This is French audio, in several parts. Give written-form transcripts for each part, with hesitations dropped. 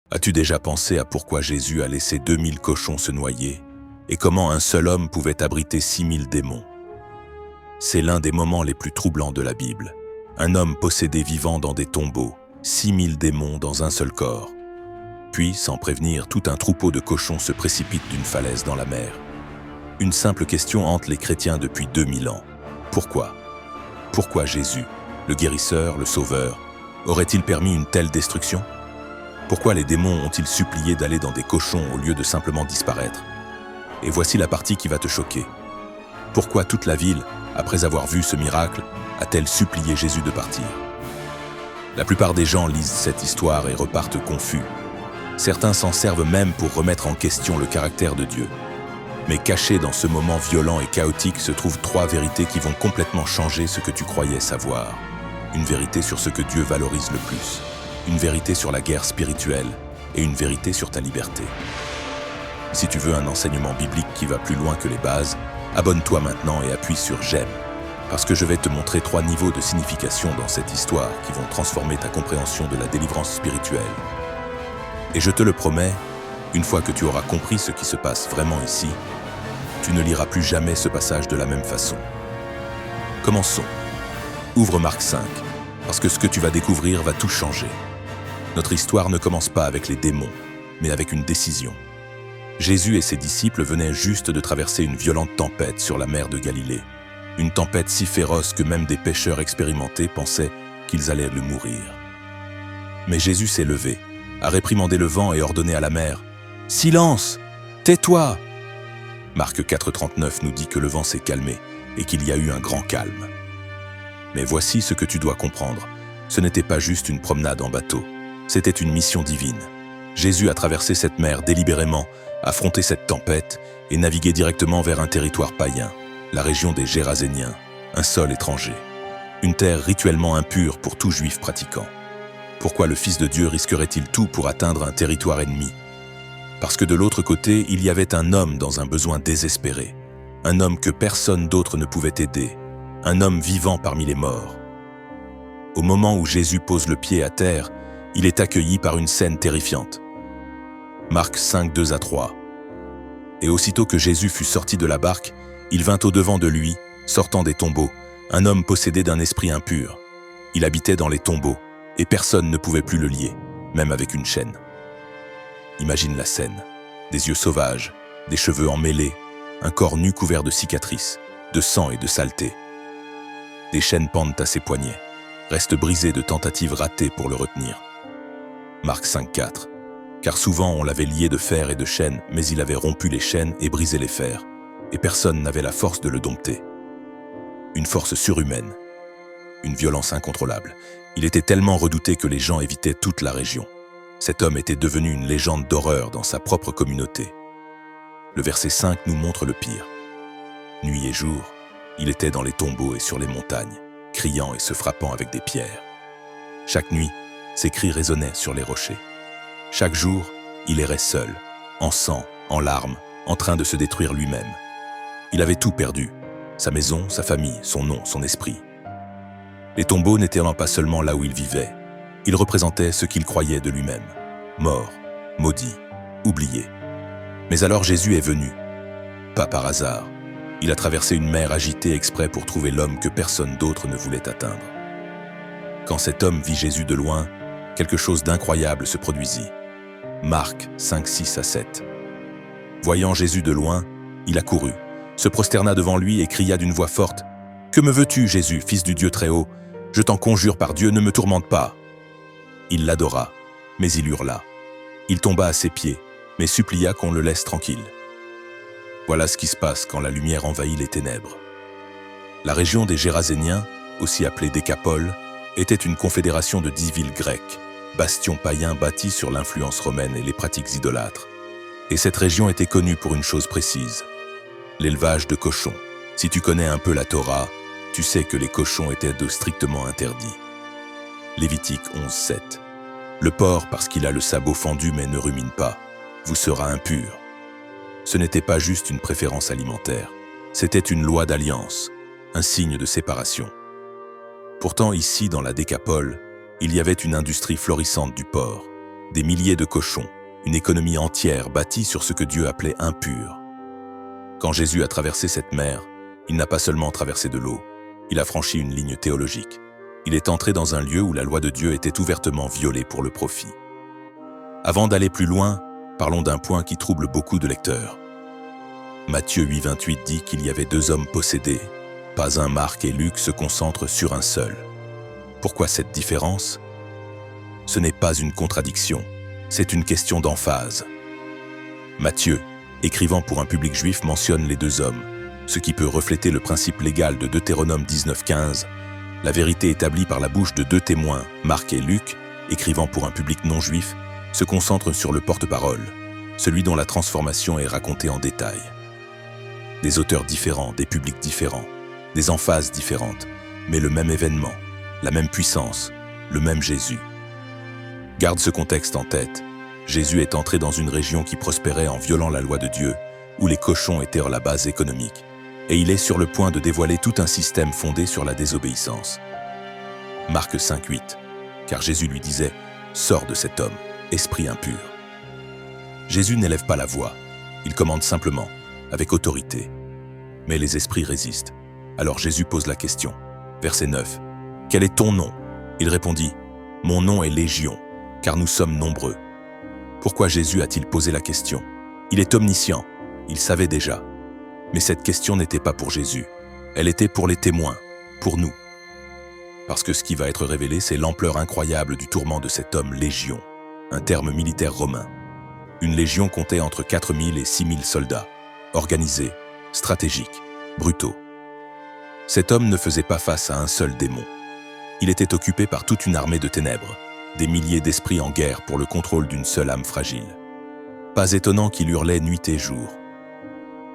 As-tu déjà pensé à pourquoi Jésus a laissé 2000 cochons se noyer et comment un seul homme pouvait abriter 6000 démons? C'est l'un des moments les plus troublants de la Bible. Un homme possédé vivant dans des tombeaux, 6000 démons dans un seul corps. Puis, sans prévenir, tout un troupeau de cochons se précipite d'une falaise dans la mer. Une simple question hante les chrétiens depuis 2000 ans. Pourquoi? Pourquoi Jésus, le guérisseur, le sauveur, aurait-il permis une telle destruction? Pourquoi les démons ont-ils supplié d'aller dans des cochons au lieu de simplement disparaître? Et voici la partie qui va te choquer. Pourquoi toute la ville, après avoir vu ce miracle, a-t-elle supplié Jésus de partir? La plupart des gens lisent cette histoire et repartent confus. Certains s'en servent même pour remettre en question le caractère de Dieu. Mais cachées dans ce moment violent et chaotique se trouvent 3 vérités qui vont complètement changer ce que tu croyais savoir. Une vérité sur ce que Dieu valorise le plus, une vérité sur la guerre spirituelle et une vérité sur ta liberté. Si tu veux un enseignement biblique qui va plus loin que les bases, abonne-toi maintenant et appuie sur j'aime, parce que je vais te montrer 3 niveaux de signification dans cette histoire qui vont transformer ta compréhension de la délivrance spirituelle. Et je te le promets, une fois que tu auras compris ce qui se passe vraiment ici, tu ne liras plus jamais ce passage de la même façon. Commençons. Ouvre Marc 5, parce que ce que tu vas découvrir va tout changer. Notre histoire ne commence pas avec les démons, mais avec une décision. Jésus et ses disciples venaient juste de traverser une violente tempête sur la mer de Galilée. Une tempête si féroce que même des pêcheurs expérimentés pensaient qu'ils allaient le mourir. Mais Jésus s'est levé, a réprimandé le vent et ordonné à la mer « Silence! Tais-toi » Marc 4,39 nous dit que le vent s'est calmé et qu'il y a eu un grand calme. Mais voici ce que tu dois comprendre. Ce n'était pas juste une promenade en bateau. C'était une mission divine. Jésus a traversé cette mer délibérément, affronté cette tempête et navigué directement vers un territoire païen, la région des Géraséniens, un sol étranger. Une terre rituellement impure pour tout juif pratiquant. Pourquoi le Fils de Dieu risquerait-il tout pour atteindre un territoire ennemi? Parce que de l'autre côté, il y avait un homme dans un besoin désespéré. Un homme que personne d'autre ne pouvait aider. Un homme vivant parmi les morts. Au moment où Jésus pose le pied à terre, il est accueilli par une scène terrifiante. Marc 5, 2-3. Et aussitôt que Jésus fut sorti de la barque, il vint au-devant de lui, sortant des tombeaux, un homme possédé d'un esprit impur. Il habitait dans les tombeaux, et personne ne pouvait plus le lier, même avec une chaîne. Imagine la scène. Des yeux sauvages, des cheveux emmêlés, un corps nu couvert de cicatrices, de sang et de saleté. Des chaînes pendent à ses poignets, restent brisées de tentatives ratées pour le retenir. Marc 5, 4. Car souvent on l'avait lié de fer et de chaînes, mais il avait rompu les chaînes et brisé les fers, et personne n'avait la force de le dompter. Une force surhumaine, une violence incontrôlable. Il était tellement redouté que les gens évitaient toute la région. Cet homme était devenu une légende d'horreur dans sa propre communauté. Le verset 5 nous montre le pire. Nuit et jour, il était dans les tombeaux et sur les montagnes, criant et se frappant avec des pierres. Chaque nuit, ses cris résonnaient sur les rochers. Chaque jour, il errait seul, en sang, en larmes, en train de se détruire lui-même. Il avait tout perdu, sa maison, sa famille, son nom, son esprit. Les tombeaux n'étaient pas seulement là où il vivait, ils représentaient ce qu'il croyait de lui-même, mort, maudit, oublié. Mais alors Jésus est venu, pas par hasard. Il a traversé une mer agitée exprès pour trouver l'homme que personne d'autre ne voulait atteindre. Quand cet homme vit Jésus de loin, quelque chose d'incroyable se produisit. Marc 5, 6-7. Voyant Jésus de loin, il accourut, se prosterna devant lui et cria d'une voix forte « Que me veux-tu, Jésus, fils du Dieu très haut? Je t'en conjure par Dieu, ne me tourmente pas !» Il l'adora, mais il hurla. Il tomba à ses pieds, mais supplia qu'on le laisse tranquille. Voilà ce qui se passe quand la lumière envahit les ténèbres. La région des Géraséniens, aussi appelée Décapole, était une confédération de 10 villes grecques, bastions païens bâtis sur l'influence romaine et les pratiques idolâtres. Et cette région était connue pour une chose précise, l'élevage de cochons. Si tu connais un peu la Torah, tu sais que les cochons étaient strictement interdits. Lévitique 11:7. Le porc, parce qu'il a le sabot fendu mais ne rumine pas, vous sera impur. Ce n'était pas juste une préférence alimentaire, c'était une loi d'alliance, un signe de séparation. Pourtant ici, dans la Décapole, il y avait une industrie florissante du porc. des milliers de cochons, une économie entière bâtie sur ce que Dieu appelait impur. Quand Jésus a traversé cette mer, il n'a pas seulement traversé de l'eau, il a franchi une ligne théologique. Il est entré dans un lieu où la loi de Dieu était ouvertement violée pour le profit. Avant d'aller plus loin, parlons d'un point qui trouble beaucoup de lecteurs. Matthieu 8,28 dit qu'il y avait 2 hommes possédés. Pas un, Marc et Luc se concentrent sur un seul. Pourquoi cette différence? Ce n'est pas une contradiction, c'est une question d'emphase. Matthieu, écrivant pour un public juif, mentionne les 2 hommes, ce qui peut refléter le principe légal de Deutéronome 19,15. La vérité établie par la bouche de 2 témoins, Marc et Luc, écrivant pour un public non juif, se concentre sur le porte-parole, celui dont la transformation est racontée en détail. Des auteurs différents, des publics différents, des emphases différentes, mais le même événement, la même puissance, le même Jésus. Garde ce contexte en tête. Jésus est entré dans une région qui prospérait en violant la loi de Dieu, où les cochons étaient la base économique, et il est sur le point de dévoiler tout un système fondé sur la désobéissance. Marc 5,8, car Jésus lui disait « Sors de cet homme, esprit impur ». Jésus n'élève pas la voix, il commande simplement, avec autorité. Mais les esprits résistent. Alors Jésus pose la question. Verset 9. « Quel est ton nom ?» Il répondit « Mon nom est Légion, car nous sommes nombreux. » Pourquoi Jésus a-t-il posé la question? Il est omniscient, il savait déjà. Mais cette question n'était pas pour Jésus. Elle était pour les témoins, pour nous. Parce que ce qui va être révélé, c'est l'ampleur incroyable du tourment de cet homme Légion, un terme militaire romain. Une légion comptait entre 4000 et 6000 soldats, organisés, stratégiques, brutaux. Cet homme ne faisait pas face à un seul démon. Il était occupé par toute une armée de ténèbres, des milliers d'esprits en guerre pour le contrôle d'une seule âme fragile. Pas étonnant qu'il hurlait nuit et jour.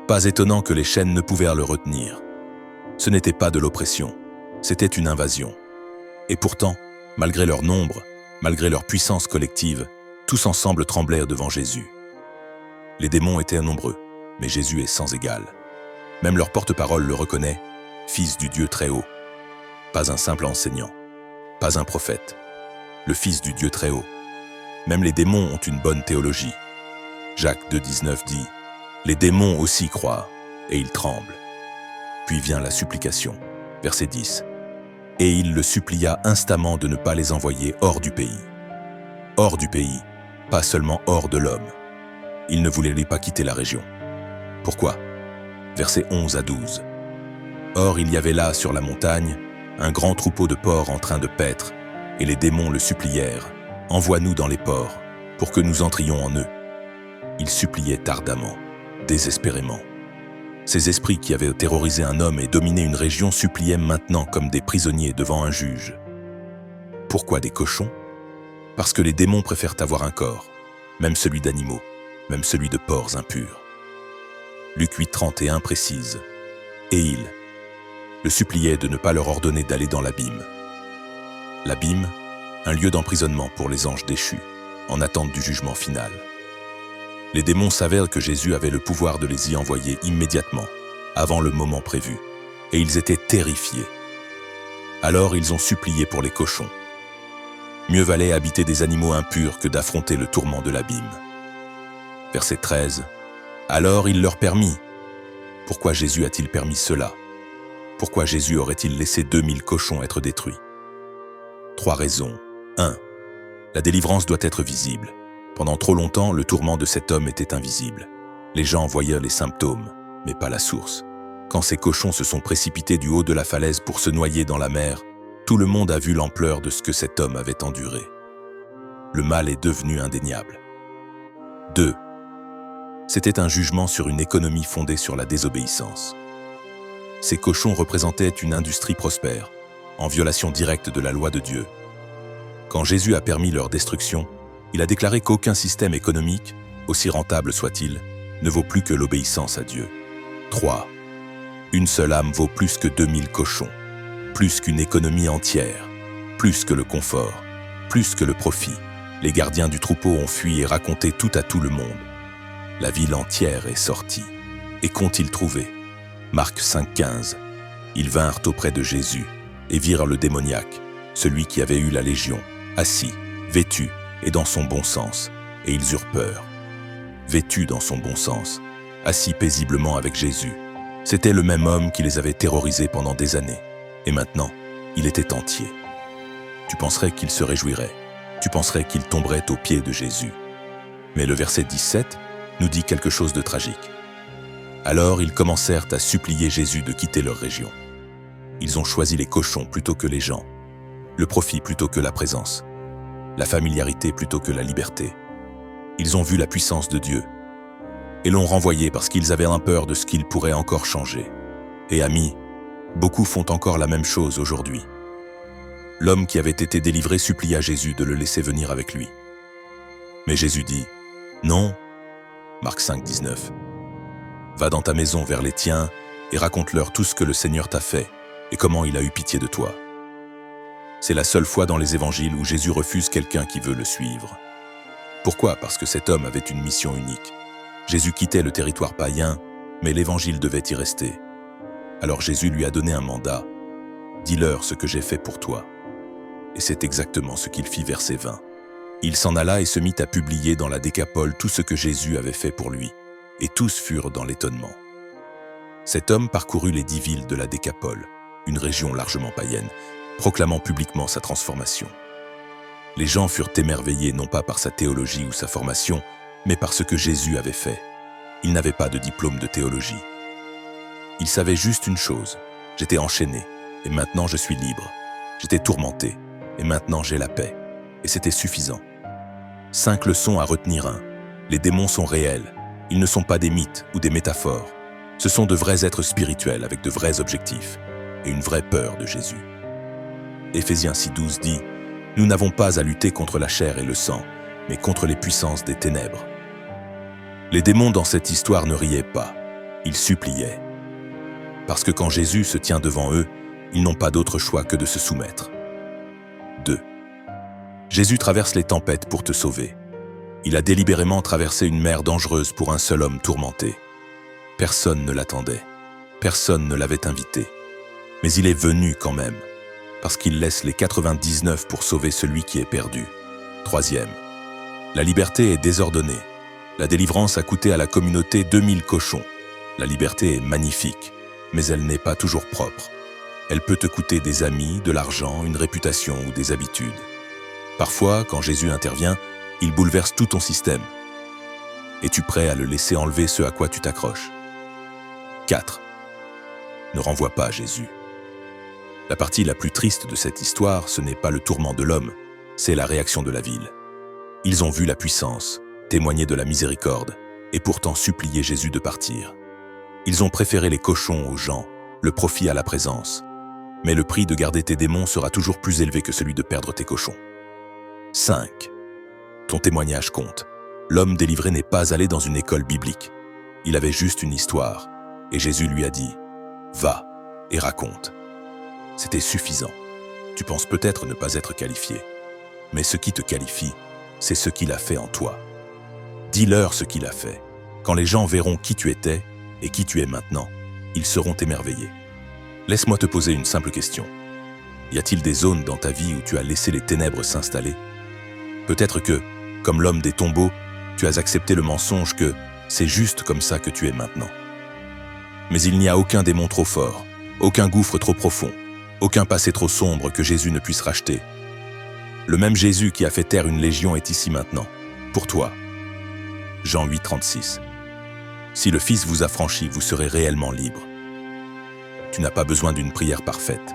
Pas étonnant que les chaînes ne pouvaient le retenir. Ce n'était pas de l'oppression, c'était une invasion. Et pourtant, malgré leur nombre, malgré leur puissance collective, tous ensemble tremblèrent devant Jésus. Les démons étaient nombreux, mais Jésus est sans égal. Même leur porte-parole le reconnaît, Fils du Dieu très haut. Pas un simple enseignant, pas un prophète, le Fils du Dieu très haut. Même les démons ont une bonne théologie. Jacques 2,19 dit « Les démons aussi croient, et ils tremblent. » Puis vient la supplication, verset 10. « Et il le supplia instamment de ne pas les envoyer hors du pays. » Hors du pays, pas seulement hors de l'homme. Il ne voulait pas quitter la région. Pourquoi? Versets 11 à 12. « Or il y avait là, sur la montagne, un grand troupeau de porcs en train de paître, et les démons le supplièrent, « Envoie-nous dans les porcs, pour que nous entrions en eux. » Il suppliait ardemment, désespérément. Ces esprits qui avaient terrorisé un homme et dominé une région suppliaient maintenant comme des prisonniers devant un juge. Pourquoi des cochons? Parce que les démons préfèrent avoir un corps, même celui d'animaux, même celui de porcs impurs. Luc 8,31 précise « Et il le suppliait de ne pas leur ordonner d'aller dans l'abîme. » L'abîme, un lieu d'emprisonnement pour les anges déchus, en attente du jugement final. Les démons savaient que Jésus avait le pouvoir de les y envoyer immédiatement, avant le moment prévu, et ils étaient terrifiés. Alors ils ont supplié pour les cochons. Mieux valait habiter des animaux impurs que d'affronter le tourment de l'abîme. Verset 13. Alors il leur permit. Pourquoi Jésus a-t-il permis cela? Pourquoi Jésus aurait-il laissé 2000 cochons être détruits? 3 raisons. 1. La délivrance doit être visible. Pendant trop longtemps, le tourment de cet homme était invisible. Les gens voyaient les symptômes, mais pas la source. Quand ces cochons se sont précipités du haut de la falaise pour se noyer dans la mer, tout le monde a vu l'ampleur de ce que cet homme avait enduré. Le mal est devenu indéniable. 2. C'était un jugement sur une économie fondée sur la désobéissance. Ces cochons représentaient une industrie prospère, en violation directe de la loi de Dieu. Quand Jésus a permis leur destruction, il a déclaré qu'aucun système économique, aussi rentable soit-il, ne vaut plus que l'obéissance à Dieu. 3. Une seule âme vaut plus que 2000 cochons, plus qu'une économie entière, plus que le confort, plus que le profit. Les gardiens du troupeau ont fui et raconté tout à tout le monde. La ville entière est sortie. Et qu'ont-ils trouvé? Marc 5,15. Ils vinrent auprès de Jésus et virent le démoniaque, celui qui avait eu la légion, assis, vêtu, et dans son bon sens, et ils eurent peur. Vêtu dans son bon sens, assis paisiblement avec Jésus, c'était le même homme qui les avait terrorisés pendant des années. Et maintenant, il était entier. Tu penserais qu'il se réjouirait. Tu penserais qu'il tomberait aux pieds de Jésus. Mais le verset 17 nous dit quelque chose de tragique. Alors ils commencèrent à supplier Jésus de quitter leur région. Ils ont choisi les cochons plutôt que les gens, le profit plutôt que la présence, la familiarité plutôt que la liberté. Ils ont vu la puissance de Dieu et l'ont renvoyé parce qu'ils avaient peur de ce qu'il pourrait encore changer. Et amis, beaucoup font encore la même chose aujourd'hui. L'homme qui avait été délivré supplia Jésus de le laisser venir avec lui. Mais Jésus dit « Non » Marc 5, 19. « Va dans ta maison vers les tiens et raconte-leur tout ce que le Seigneur t'a fait et comment il a eu pitié de toi. » C'est la seule fois dans les évangiles où Jésus refuse quelqu'un qui veut le suivre. Pourquoi? Parce que cet homme avait une mission unique. Jésus quittait le territoire païen, mais l'évangile devait y rester. Alors Jésus lui a donné un mandat. « Dis-leur ce que j'ai fait pour toi. » Et c'est exactement ce qu'il fit, verset 20. Il s'en alla et se mit à publier dans la Décapole tout ce que Jésus avait fait pour lui, et tous furent dans l'étonnement. Cet homme parcourut les 10 villes de la Décapole, une région largement païenne, proclamant publiquement sa transformation. Les gens furent émerveillés non pas par sa théologie ou sa formation, mais par ce que Jésus avait fait. Il n'avait pas de diplôme de théologie. Il savait juste une chose, j'étais enchaîné, et maintenant je suis libre. J'étais tourmenté, et maintenant j'ai la paix. Et c'était suffisant. 5 leçons à retenir. 1. Les démons sont réels. Ils ne sont pas des mythes ou des métaphores. Ce sont de vrais êtres spirituels avec de vrais objectifs et une vraie peur de Jésus. Éphésiens 6,12 dit « Nous n'avons pas à lutter contre la chair et le sang, mais contre les puissances des ténèbres. » Les démons dans cette histoire ne riaient pas, ils suppliaient. Parce que quand Jésus se tient devant eux, ils n'ont pas d'autre choix que de se soumettre. 2. Jésus traverse les tempêtes pour te sauver. Il a délibérément traversé une mer dangereuse pour un seul homme tourmenté. Personne ne l'attendait, personne ne l'avait invité. Mais il est venu quand même, parce qu'il laisse les 99 pour sauver celui qui est perdu. 3. La liberté est désordonnée. La délivrance a coûté à la communauté 2000 cochons. La liberté est magnifique, mais elle n'est pas toujours propre. Elle peut te coûter des amis, de l'argent, une réputation ou des habitudes. Parfois, quand Jésus intervient, il bouleverse tout ton système. Es-tu prêt à le laisser enlever ce à quoi tu t'accroches? 4. Ne renvoie pas Jésus. La partie la plus triste de cette histoire, ce n'est pas le tourment de l'homme, c'est la réaction de la ville. Ils ont vu la puissance, témoigné de la miséricorde, et pourtant supplié Jésus de partir. Ils ont préféré les cochons aux gens, le profit à la présence. Mais le prix de garder tes démons sera toujours plus élevé que celui de perdre tes cochons. 5. Ton témoignage compte. L'homme délivré n'est pas allé dans une école biblique. Il avait juste une histoire, et Jésus lui a dit « Va et raconte ». C'était suffisant. Tu penses peut-être ne pas être qualifié, mais ce qui te qualifie, c'est ce qu'il a fait en toi. Dis-leur ce qu'il a fait. Quand les gens verront qui tu étais et qui tu es maintenant, ils seront émerveillés. Laisse-moi te poser une simple question. Y a-t-il des zones dans ta vie où tu as laissé les ténèbres s'installer? Peut-être que, comme l'homme des tombeaux, tu as accepté le mensonge que c'est juste comme ça que tu es maintenant. Mais il n'y a aucun démon trop fort, aucun gouffre trop profond, aucun passé trop sombre que Jésus ne puisse racheter. Le même Jésus qui a fait taire une légion est ici maintenant, pour toi. Jean 8, 36. Si le Fils vous a franchi, vous serez réellement libre. Tu n'as pas besoin d'une prière parfaite.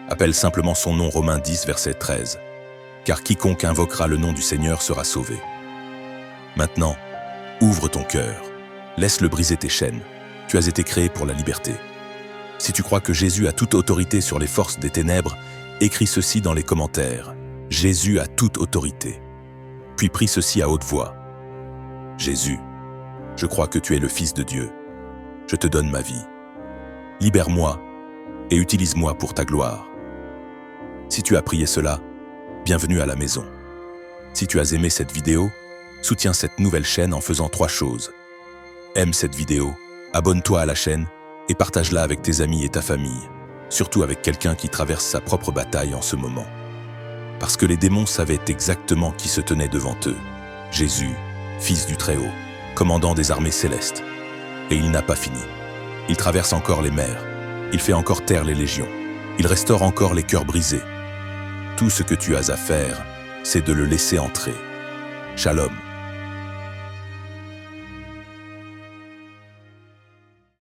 Appelle simplement son nom, Romains 10, verset 13. Car quiconque invoquera le nom du Seigneur sera sauvé. Maintenant, ouvre ton cœur. Laisse-le briser tes chaînes. Tu as été créé pour la liberté. Si tu crois que Jésus a toute autorité sur les forces des ténèbres, écris ceci dans les commentaires. Jésus a toute autorité. Puis prie ceci à haute voix. Jésus, je crois que tu es le Fils de Dieu. Je te donne ma vie. Libère-moi et utilise-moi pour ta gloire. Si tu as prié cela, bienvenue à la maison. Si tu as aimé cette vidéo, soutiens cette nouvelle chaîne en faisant 3 choses. Aime cette vidéo, abonne-toi à la chaîne et partage-la avec tes amis et ta famille, surtout avec quelqu'un qui traverse sa propre bataille en ce moment. parce que les démons savaient exactement qui se tenait devant eux. Jésus, Fils du Très-Haut, commandant des armées célestes. Et il n'a pas fini. Il traverse encore les mers. Il fait encore taire les légions. Il restaure encore les cœurs brisés. Tout ce que tu as à faire, c'est de le laisser entrer. Shalom.